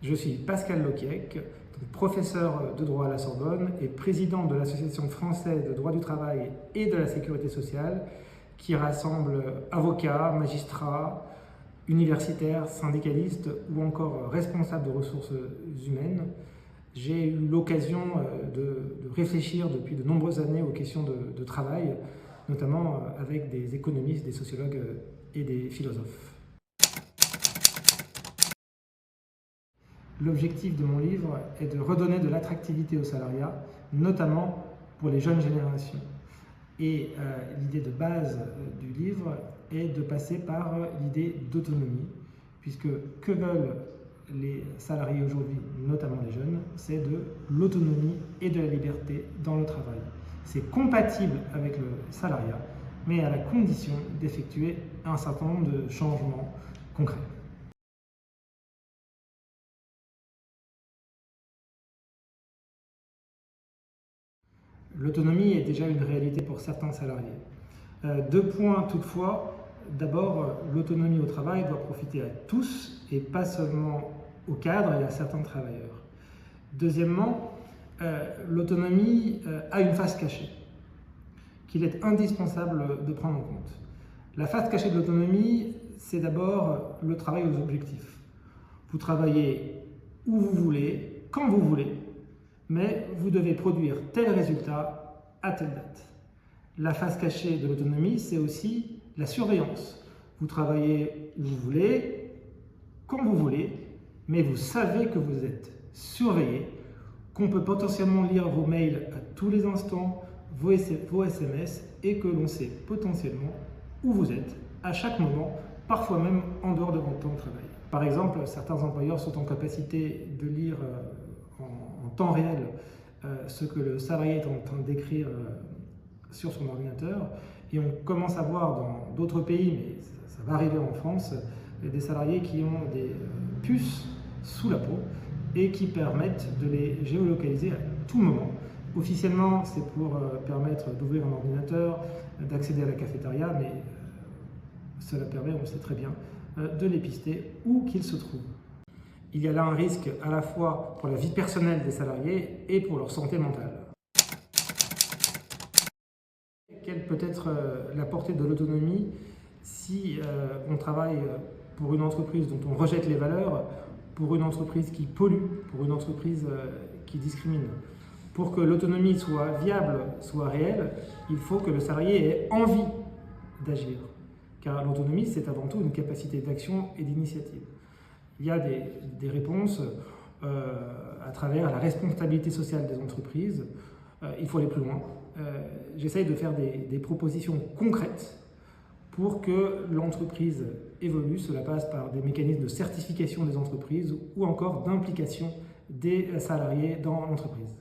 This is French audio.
Je suis Pascal Loquiec, professeur de droit à la Sorbonne et président de l'Association française de droit du travail et de la sécurité sociale qui rassemble avocats, magistrats, universitaires, syndicalistes ou encore responsables de ressources humaines. J'ai eu l'occasion de réfléchir depuis de nombreuses années aux questions de travail, notamment avec des économistes, des sociologues et des philosophes. L'objectif de mon livre est de redonner de l'attractivité au salariat, notamment pour les jeunes générations. Et l'idée de base du livre est de passer par l'idée d'autonomie, puisque que veulent les salariés aujourd'hui, notamment les jeunes, c'est de l'autonomie et de la liberté dans le travail. C'est compatible avec le salariat, mais à la condition d'effectuer un certain nombre de changements concrets. L'autonomie est déjà une réalité pour certains salariés. Deux points toutefois. D'abord, l'autonomie au travail doit profiter à tous et pas seulement aux cadres et à certains travailleurs. Deuxièmement, l'autonomie a une face cachée qu'il est indispensable de prendre en compte. La face cachée de l'autonomie, c'est d'abord le travail aux objectifs. Vous travaillez où vous voulez, quand vous voulez, mais vous devez produire tel résultat à telle date. La face cachée de l'autonomie, c'est aussi la surveillance. Vous travaillez où vous voulez, quand vous voulez, mais vous savez que vous êtes surveillé, qu'on peut potentiellement lire vos mails à tous les instants, vos SMS, et que l'on sait potentiellement où vous êtes à chaque moment, parfois même en dehors de votre temps de travail. Par exemple, certains employeurs sont en capacité de lire en temps réel ce que le salarié est en train d'écrire sur son ordinateur, et on commence à voir dans d'autres pays, mais ça va arriver en France, des salariés qui ont des puces sous la peau et qui permettent de les géolocaliser à tout moment. Officiellement, c'est pour permettre d'ouvrir un ordinateur, d'accéder à la cafétéria, mais cela permet, on le sait très bien, de les pister où qu'ils se trouvent. Il y a là un risque à la fois pour la vie personnelle des salariés et pour leur santé mentale. Quelle peut être la portée de l'autonomie si on travaille pour une entreprise dont on rejette les valeurs, pour une entreprise qui pollue, pour une entreprise qui discrimine? Pour que l'autonomie soit viable, soit réelle, il faut que le salarié ait envie d'agir. Car l'autonomie, c'est avant tout une capacité d'action et d'initiative. Il y a des réponses à travers la responsabilité sociale des entreprises. Il faut aller plus loin. J'essaye de faire des propositions concrètes pour que l'entreprise évolue. Cela passe par des mécanismes de certification des entreprises ou encore d'implication des salariés dans l'entreprise.